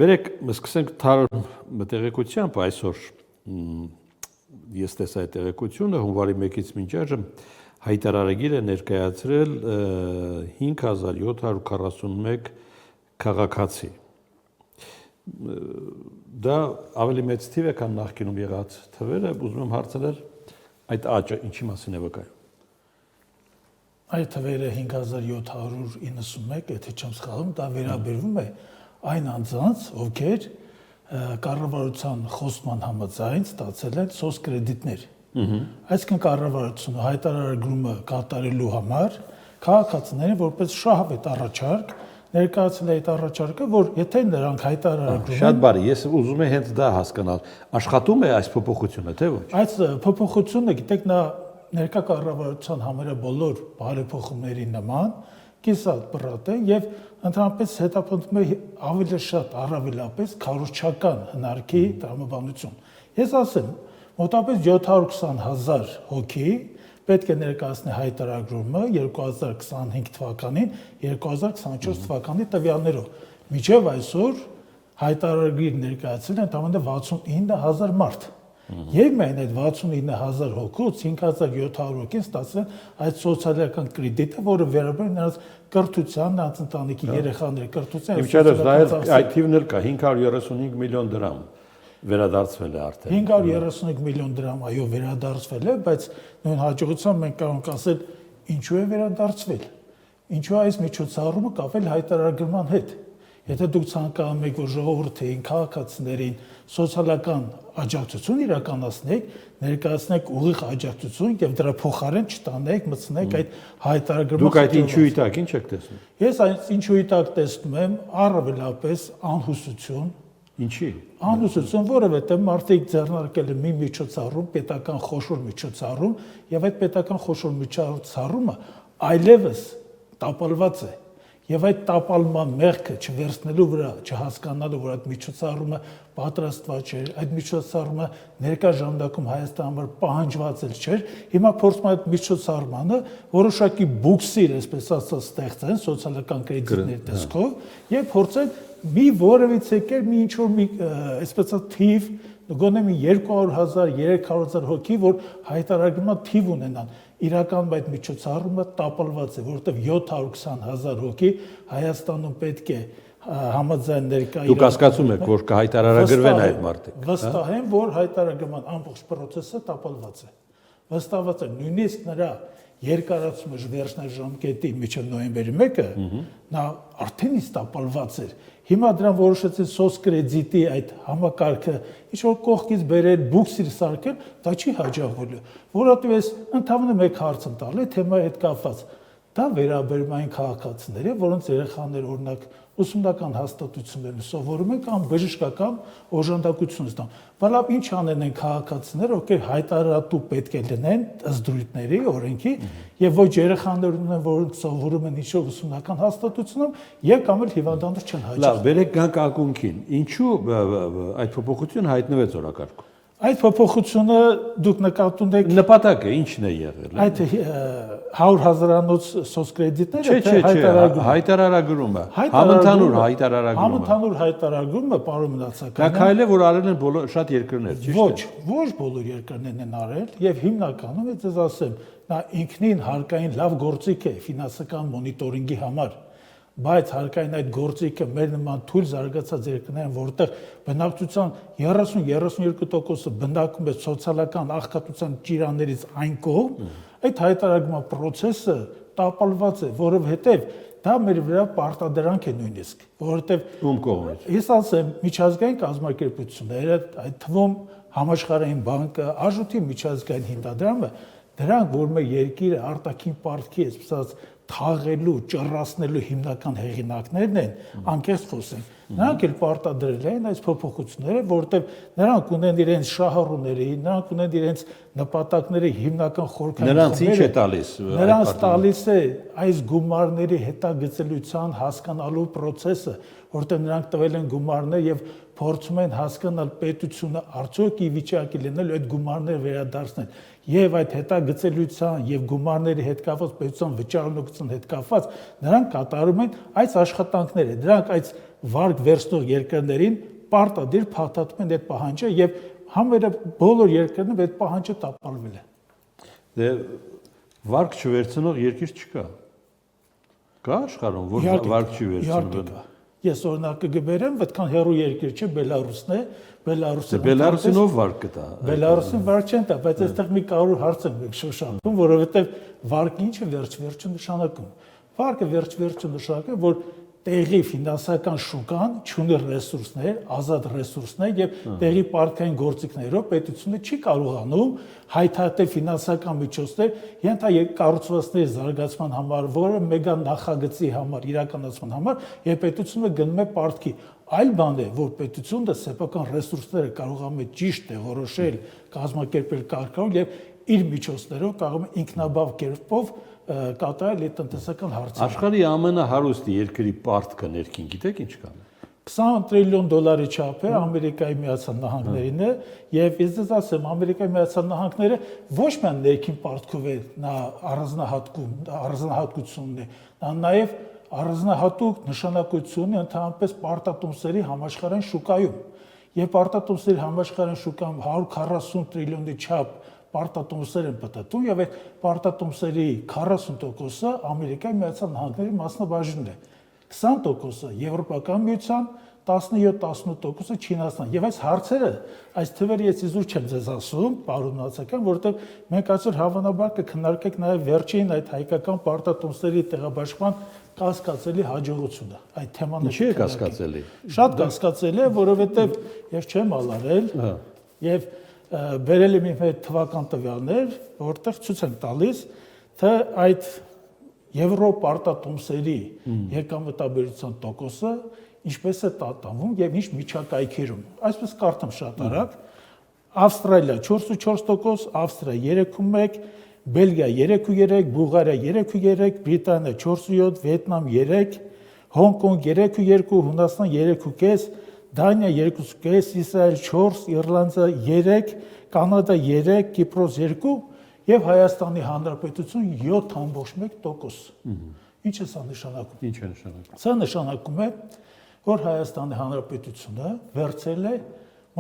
Բերեք սկսենք թարմ տեղեկությամբ այսօր ես տեսա այդ տեղեկությունը հունվարի 1-ից մինչ այժմ հայտարարագիր է ներկայացրել 5741 քաղաքացի։ Դա ավելի մեծ թիվ է, քան նախկինում եղած թվերը, ուզում եմ հարցնել այդ աճը ինչի մասին է վկայում։ Այդ թվերը 5791, եթե չեմ սխալվում, դա վերաբերվում է այն անձանց, ովքեր կառավարության խոստման համաձայն ստացել են սոցկրեդիտներ։ Այսինքն կառավարությունը հայտարարագրումը կատարելու համար քաղաքացիներին որպես շահավետ առաջարկ ներկայացել է այդ առաջարկը, որ եթե նրանք հայտարարագրում Շատ բարի, ես ուզում եմ հենց դա հասկանալ։ Աշխատում է այս փոփոխությունը, թե ոչ։ Այս փոփոխությունը, գիտեք, նա ներկա կառավարության համարյա բոլոր բարեփոխումների նման կիսատ բռատ է եւ ընդհանրապես հետապնդում է ավելի շատ առավելապես քարոզչական հնարքի տրամաբանություն։ Ես ասեմ, մոտավորապես 720,000 հոգի պետք է ներկայացնի հայտարարումը 2025 թվականին, 2024 թվականի տվյալներով։ Մինչև այսօր հայտարարագիր ներկայացրել են ընդամենը 69,000 մարդ։ Եվ միայն այդ 69,000 հոգուց 5,700 հոգին ստացել այդ սոցիալական կրեդիտը, որը վերաբերում է նրանց կրթության, նրանց ընտանիքի երեխաների կրթության։ Այդ թիվն էլ կա 535 միլիոն դրամ վերադարձվել է արդեն։ 535 միլիոն դրամ այո վերադարձվել է, բայց նույն հաջողությամբ մենք կարող ենք ասել ինչու է վերադարձվել։ Ինչու այս միջոցառումը կապել հայտարարագրման հետ։ Եթե դուք ցանկանում եք, որ ժողովրդին, քաղաքացիներին սոցիալական աջակցություն իրականացնեք, ներկայացնեք ուղիղ աջակցություն եւ դրա փոխարեն չտանեք, մտցնեք այդ հայտարարագրումը։ Դուք այդ ինչուի տակ ինչ եք տեսնում։ Ես այս ինչուի տակ տեսնում եմ առավելապես անհուսություն։ Ինչի։ Անհուսություն, որովհետեւ մարդիկ ձեռնարկել են մի միջոցառում, պետական խոշոր միջոցառում, եւ այդ պետական խոշոր միջոցառումը այլևս տապալված է։ Եվ այդ տապալման մեղքը չվերցնելու վրա, չհասկանալու, որ այդ միջոցառումը պատրաստված չէր, այդ միջոցառումը ներկա ժամանակում Հայաստանի համար պահանջված չէր, հիմա փորձում են այդ միջոցառմանը որոշակի բուքսիր, այսպես ասած, ստեղծեն սոցիալական կրեդիտների տեսքով եւ փորձեն մի որևիցե կերպ մի ինչ որ մի այսպես ասած թիվ գոնե մի 200,000, 300,000 հոգի, որ հայտարարման թիվ ունենան։ Իրականում այդ միջոցառումը տապալված է, որովհետև 720,000 հոգի Հայաստանում պետք է համաձայն ներկայ Դուք հասկացում եք, որ կհայտարարագրվեն այդ մարդիկ։ Վստահ եմ, որ հայտարարման ամբողջ process-ը տապալված է։ Վստահված եմ, նույնիսկ նրա երկարացումը վերջնաժամկետի մինչև նոյեմբերի 1-ը նա արդեն իսկ տապալված էր։ Հիմա դրան որոշեցին սոցկրեդիտի այդ համակարգը ինչ որ կողքից բերել, բուքսիր սարքել, դա չի հաջողվելու։ Որովհետև ես ընդհանրապես մեկ հարց եմ տալի թեմայի հետ կապված։ Դա վերաբերում այն քաղաքացիների, որոնց երեխաները օրինակ ուսումնական հաստատություններում սովորում են կամ բժշկական օժանդակություն ստանում։ Բայց ինչ անեն են քաղաքացիները, ովքեր հայտարարատու պետք է լինեն ըստ դրույթների, օրենքի, եւ ոչ երեխաներ ունեն, որոնք սովորում են ինչ-որ ուսումնական հաստատությունում, եւ կամ էլ հիվանդանոց չեն հաջողվում։ Լավ, բերեք գանք ակունքին։ Ինչու այդ փոփոխությունը հայտնվեց օրակարգում։ Այդ փոփոխությունը դուք նկատում եք նպատակը ինչն է եղել։ Այդ 100,000-անոց սոցկրեդիտները հայտարարագրումը, համընդհանուր հայտարարագրումը։ Համընդհանուր հայտարարագրումը, պարոն Մնացական։ Դա քայլ է, որ արել են շատ երկրներ, ճիշտ է։ Ոչ բոլոր երկրներն են արել, եւ հիմնականում ես ասեմ, նա ինքնին հարկային լավ գործիք է ֆինանսական մոնիտորինգի համար։ Բայց հարկային այդ գործիքը մեր նման թույլ զարգացած երկրներն, որտեղ բնակչության 30-32% բնակվում է սոցիալական աղքատության ճիրաններից այն կողմ, այդ հայտարարման process-ը տապալված է, որովհետև դա մեր վրա պարտադրանք է նույնիսկ, որովհետև ում կողմից։ Ես ասեմ, միջազգային կազմակերպությունները, այդ թվում Համաշխարհային բանկը, Արժույթի միջազգային հիմնադրամը, դրանք, որ մեր երկիրը արտաքին պարտքի, այսպես թաղելու, ճռռացնելու հիմնական հեղինակներն են, անկեղծ խոսենք։ Նրանք էլ պարտադրել են այս փոփոխությունները, որովհետև նրանք ունեն իրենց շահառուների, նրանք ունեն իրենց նպատակների հիմնական խորքային Նրանց ինչ է տալիս։ Նրանց տալիս է այս գումարների հետագծելիության հասկանալու process-ը, որտեղ նրանք տվել են գումարներ եւ փորձում են հասկանալ պետությունը արդյոք ի վիճակի լինել այդ գումարները վերադարձնել եւ այդ հետագծելիության եւ գումարների հետ կապված պետության վճարողության գործն հետ կապված, նրանք կատարում են այս աշխատանքները, դրանք այս վարկ վերցնող երկրներին պարտադիր փաթաթում են այդ պահանջը եւ համարը բոլոր երկրներում այդ պահանջը տապալվել է։ Դե վարկ չվերցնող երկիր չկա։ Կա աշխարհում, որ վարկ չի վերցնում։ Ես օրինակը գբերեմ, այդքան հեռու երկիր չէ, Բելարուսն է, Բելարուսին ով վարկ կտա։ Բելարուսին վարկ չեն տա, բայց այստեղ մի 100 հարց են շոշափում, որովհետև վարկը ինչը վերջ-վերջը նշանակում։ Վարկը վերջ-վերջը նշանակում, որ տեղի ֆինանսական շուկան ունի ռեսուրսներ, ազատ ռեսուրսներ եւ տեղի պարտքային գործիքներով պետությունը չի կարողանում հայթայթել ֆինանսական միջոցներ ենթակառուցվածքների զարգացման համար, որը մեգա նախագծի համար, իրականացման համար, եւ պետությունը գնում է պարտքի։ Այլ բան է, որ պետությունը սեփական ռեսուրսները կարողանում է ճիշտ տեղորոշել, կազմակերպել, կարգավորել եւ իր միջոցներով կարող է ինքնաբավ կերպով կատարել այդ տնտեսական հարցերը։ Աշխարհի ամենահարուստ երկրի պարտքը ներքին գիտեք ինչ կան։ $20 տրիլիոն չափ է Ամերիկայի Միացյալ Նահանգներին է եւ ես ձեզ ասեմ Ամերիկայի Միացյալ Նահանգները ոչ միայն ներքին պարտքով է նա առանձնահատկությունն է, նա նաեւ առանձնահատուկ նշանակություն ունի ընդհանրապես պարտատոմսերի համաշխարհային շուկայում եւ պարտատոմսերի համաշխարհային շուկայում 140 տրիլիոնի չափ պարտատոմսեր են պատտում եւ այդ պարտատոմսերի 40%-ը Ամերիկայի Միացյալ Նահանգների մասնաբաժինն է 20%-ը Եվրոպական միության 17-18%-ը Չինաստան եւ այս հարցերը այս թվերը ես իզուր չեմ ձեզ ասում պարոն Նացական որովհետեւ մենք այսօր հավանաբար կքննարկենք նաեւ վերջին այդ հայկական պարտատոմսերի տեղաբաշխման կասկածելի հաջողությունը այդ թեման Ինչի է կասկածելի շատ կասկածելի է որովհետեւ ես չեմ ալարել եւ բերել եմ իմ հետ թվական տվյալներ, որտեղ ցույց են տալիս, թե այդ եվրոպարտատոմսերի եկամտաբերության տոկոսը ինչպես է տատանվում եւ ինչ միջակայքերում։ Այսպես կարդամ շատ արագ. Ավստրալիա 4.4%, Ավստրիա 3.1%, Բելգիա 3.3%, Բուլղարիա 3.3%, Բրիտանիա 4.7%, Վիետնամ 3%, Հոնկոնգ 3.2%, Հունաստան 3.5%, Դանիա 2.5%, Իսրայել 4%, Իռլանդիա 3%, Կանադա 3%, Կիպրոս 2% եւ Հայաստանի Հանրապետություն 7.1%։ Ինչ է սա նշանակում։ Ինչ է նշանակում։ Սա նշանակում է, որ Հայաստանի Հանրապետությունը վերցել է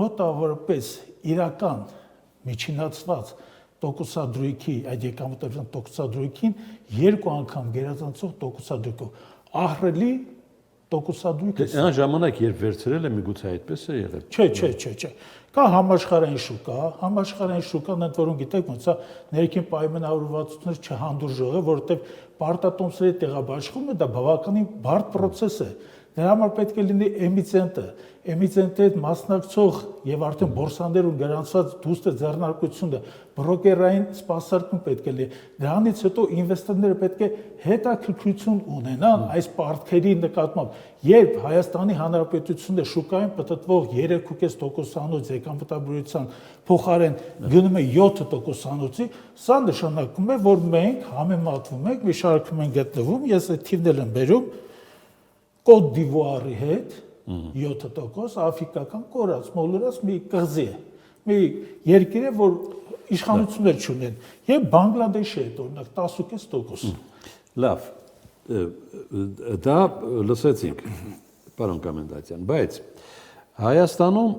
մոտավորապես իրական միջինացված տոկոսադրույքի, այդ եկամտաբերության տոկոսադրույքին 2 անգամ գերազանցող տոկոսադրույքով ահռելի տոկոսադրույք է։ Այն ժամանակ երբ վերցրել է միգուցե այդպես է եղել։ Չէ։ Կա համաշխարհային շուկան ընդ որում գիտեք ոնց է ներքին պայմանավորվածություններ չհանդուրժող է, որովհետև պարտատոմսերի տեղաբաշխումը դա բավականին բարդ process է։ Դրա համար պետք է լինի էմիտենտի հետ մասնակցող եւ արդեն բորսաներում գրանցված դուստր ձեռնարկությունը, բրոկերային սպասարկում պետք է լինի։ Դրանից հետո ինվեստորները պետք է հետաքրքրություն ունենան այս պարտքերի նկատմամբ։ Երբ Հայաստանի Հանրապետությունը շուկայում պատտվող 3.5%-անոց եկամտաբերության փոխարեն գնում է 7%-անոցի, սա նշանակում է, որ մենք համեմատվում ենք, մի շարքում ենք գտնվում, ես այդ թիվն եմ բերում Կոտ դիվուարի հետ 7%, աֆրիկական կորած, մոլորած մի կղզի է, մի երկիր է, որ իշխանություններ չունեն, եւ Բանգլադեշի հետ օրինակ 10.5%։ Լավ, դա լսեցինք, պարոն Կոմենդացյան, բայց Հայաստանում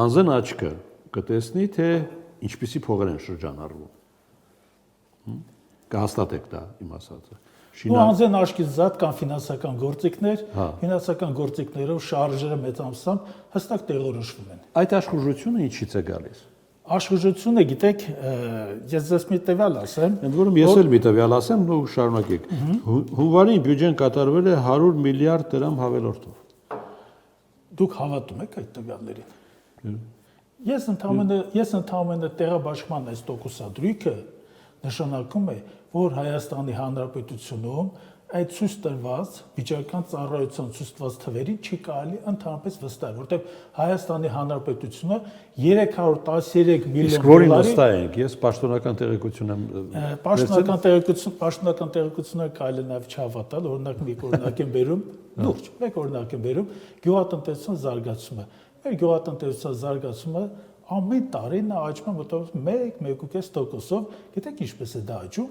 անձն աչքը կտեսնի, թե ինչպիսի փողեր են շրջանառվում։ Կհաստատեք դա իմ ասածը։ Ու անձն աչքից զատ կան ֆինանսական գործիքներ, ֆինանսական գործիքներով շարժերը մեծամսամբ հստակ տեղորոշվում են։ Այդ աշխուժությունը ինչից է գալիս։ Աշխուժությունը, գիտեք, ես ձեզ մի տվյալ ասեմ։ Ընդ որում ես էլ մի տվյալ ասեմ, ու շարունակեք։ Հունվարին բյուջեն կատարվել է 100 միլիարդ դրամ հավելորդով։ Դուք հավատում եք այդ տվյալներին։ Ես ընդհանրապես տեղաբաշխման այս տոկոսադրույքը նշանակում է, որ Հայաստանի Հանրապետությունում այդ ցույց տրված վիճակական ծառայության ցույց տված թվերին չի կարելի ընդհանրապես վստահել, որտեղ Հայաստանի Հանրապետությունը 313 միլիոն դոլարի վստահ ենք, ես պաշտոնական տեղեկություն եմ պաշտոնական տեղեկությունները կարելի է նաև չհավատալ, օրինակ մեկ օրինակ եմ բերում, լուրջ, մեկ օրինակ եմ բերում գյուղատնտեսության զարգացումը։ Մեր գյուղատնտեսության զարգացումը ամեն տարի նա աճում է մոտավորապես 1-1.5%-ով, գիտեք ինչպես է դա աճում։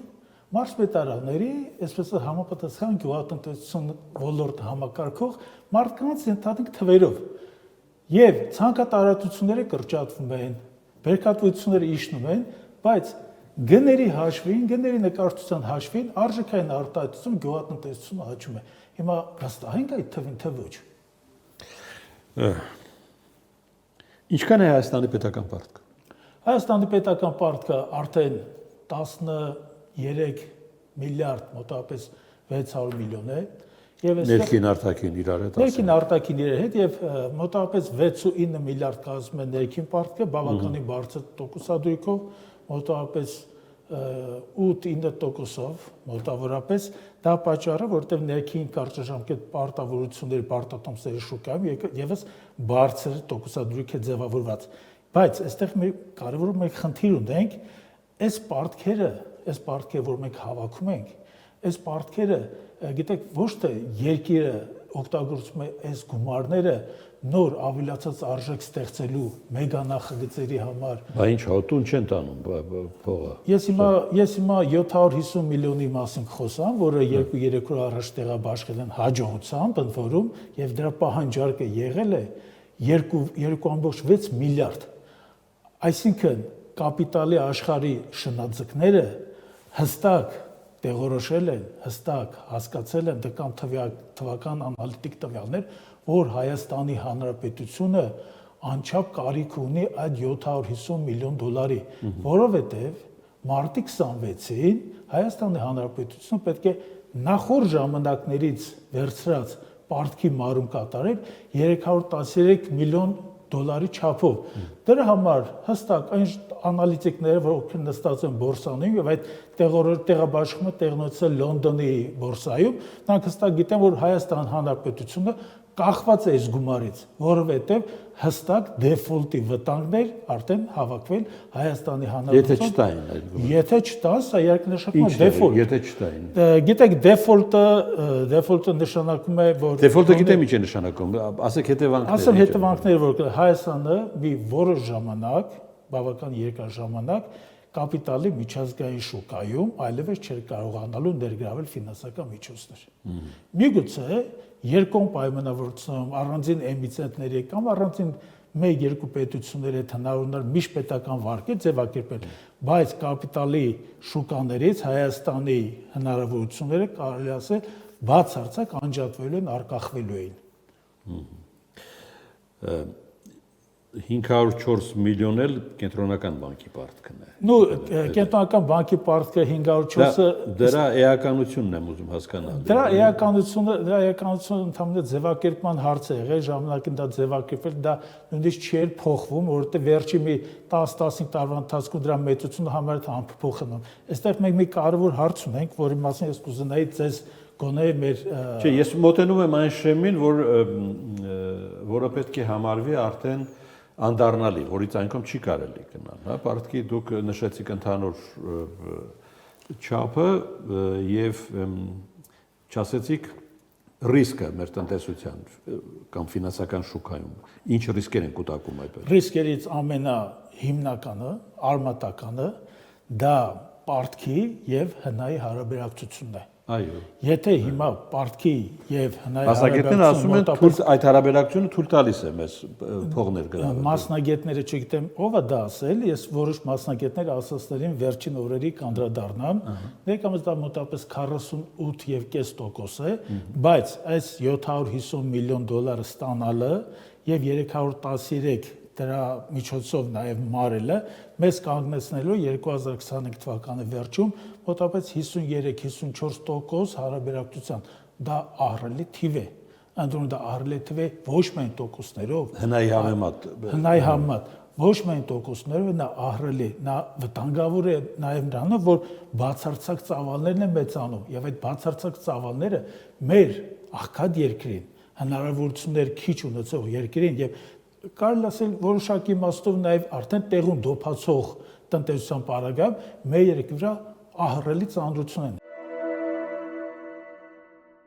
մարզպետարանների, այսպես համապատասխան գյուղատնտեսություն ոլորտը համակարգող մարդկանց ընդհանուր թվերով եւ ցանկատարածությունները կրճատվում են, բերքատվությունները իջնում են, բայց գների հաշվին, գների նկարչության հաշվին արժեքային արտահայտությունը գյուղատնտեսությունը աճում է։ Հիմա վստահ ենք այդ թվին, թե ոչ։ Ինչքան է Հայաստանի պետական պարտքը։ Հայաստանի պետական պարտքը արդեն 13 միլիարդ, մոտավորապես 600 միլիոն է, եւ ներքին արտաքին իրար հետ։ Ներքին արտաքին իրար հետ եւ մոտավորապես 6.9 միլիարդ կազմում է ներքին պարտքը, բավականին բարձր տոկոսադրույքով, մոտավորապես 8-9%-ով մոտավորապես դա պատճառը, որտեղ ներքին կարճաժամկետ պարտավորությունների պարտատոմսերի շուկայում եւս բարձր տոկոսադրույք է ձևավորված։ Բայց այստեղ մենք կարևոր մեկ խնդիր ունենք, այս պարտքերը, որ մենք հավաքում ենք, այս պարտքերը, գիտեք, ոչ թե երկիրը օգտագործում է այս գումարները նոր ավելացած արժեք ստեղծելու մեգանախագծերի համար։ Բա ինչ հոտուն չեն տանում փողը։ Ես հիմա 750 միլիոնի մասին խոսամ, որը 2-3 օր առաջ տեղաբաշխել են հաջողությամբ ընդ որում, եւ դրա պահանջարկը եղել է 2.6 միլիարդ։ Այսինքն կապիտալի աշխարհի շնաձկները հստակ տեղորոշել են, հստակ հասկացել են դրական թվական անալիտիկ տվյալներ, որ Հայաստանի Հանրապետությունը անչափ կարիք ունի այդ 750 միլիոն դոլարի, որովհետև մարտի 26-ին Հայաստանի Հանրապետությունը պետք է նախորդ ժամանակներից վերցրած պարտքի մարում կատարել 313 միլիոն դոլարի չափով։ Դրա համար հստակ այն անալիտիկները, որ նստած են բորսանում եւ այդ տեղաբաշխումը տեղի ունեցել Լոնդոնի բորսայում, նրանք հստակ գիտեն, որ Հայաստան Հանրապետությունը կախված է այս գումարից, որովհետև հստակ դեֆոլտի վտանգներ արդեն հավաքվել Հայաստանի Հանրապետությունում։ Եթե չտան, սա երկնշանակում է դեֆոլտ։ Եթե չտային։ Գիտեք, դեֆոլտը նշանակում է, որ դեֆոլտը գիտեմ ինչ է նշանակում, ասեք հետևանքները։ Ասեմ հետևանքները, որ Հայաստանը մի որոշ ժամանակ, բավական երկար ժամանակ կապիտալի միջազգային շուկայում այլևս չէր կարողանալու ներգրավել ֆինանսական միջոցներ։ Միգուցե երկկողմ պայմանավորվածում առանձին էմիսենտների կամ առանձին 1-2 պետությունների հետ հնարավորներ միջպետական վարկեր ձևակերպել, բայց կապիտալի շուկաներից Հայաստանի հնարավորությունները կարելի ասել բացարձակ անջատվելու են, արկախվելու էին։ 504 միլիոն էլ կենտրոնական բանկի պարտքն է։ Նու կենտրոնական բանկի պարտքը 504-ը դրա էականությունն եմ ուզում հասկանալ։ Դրա էականությունը ընդհանրապես ձևակերպման հարց է եղել, ժամանակին դա ձևակերպել, դա նույնիսկ չէր փոխվում, որովհետև վերջի մի 10-15 տարվա ընթացքում դրա մեծությունը համարյա անփոփոխ է մնում։ Այստեղ մենք մի կարևոր հարց ունենք, որի մասին ես կուզենայի ձեզ գոնե մեր Չէ, ես մոտենում եմ այն շեմին, որը պետք է համարվի արդեն անդառնալի, որից այնքան չի կարելի գնալ, հա, պարտքի դուք նշեցիք ընդհանուր չափը եւ չասեցիք ռիսկը մեր տնտեսության կամ ֆինանսական շուկայում։ Ինչ ռիսկեր են կուտակում այդպես։ Ռիսկերից ամենահիմնականը, արմատականը դա պարտքի եւ հնայի հարաբերակցությունն է։ Այո։ Եթե հիմա պարտքի եւ հնայի մասնագետները ասում են, այդ հարաբերակցությունը թույլ տալիս է մեզ փողներ գրավել։ Մասնագետները չգիտեմ ով է դա ասել, ես որոշ մասնագետներ ասածներին վերջին օրերի կանդրադառնամ, ներկայումս դա մոտավորապես 48.5% է, բայց այս 750 միլիոն դոլարը ստանալը եւ 313 դրա միջոցով նաև մարելը մեզ կանգնեցնելու 2025 թվականի վերջում մոտավորապես 53-54% հարաբերակցության դա ահռելի թիվ է։ Ընդհանուր դա ահռելի թիվ է ոչ միայն տոկոսներով, հնայի համեմատ, ոչ միայն տոկոսներով, նա ահռելի, նա վտանգավոր է նաև նրանով, որ բացարձակ ծավալներն են մեծանում եւ այդ բացարձակ ծավալները մեր աղքատ երկրին, հնարավորություններ քիչ ունեցող երկրին եւ կարելի ասել որոշակի իմաստով նաև արդեն տեղում դոփացող տնտեսության պարագայում մեր երկրի վրա ահռելի ծանրություն են։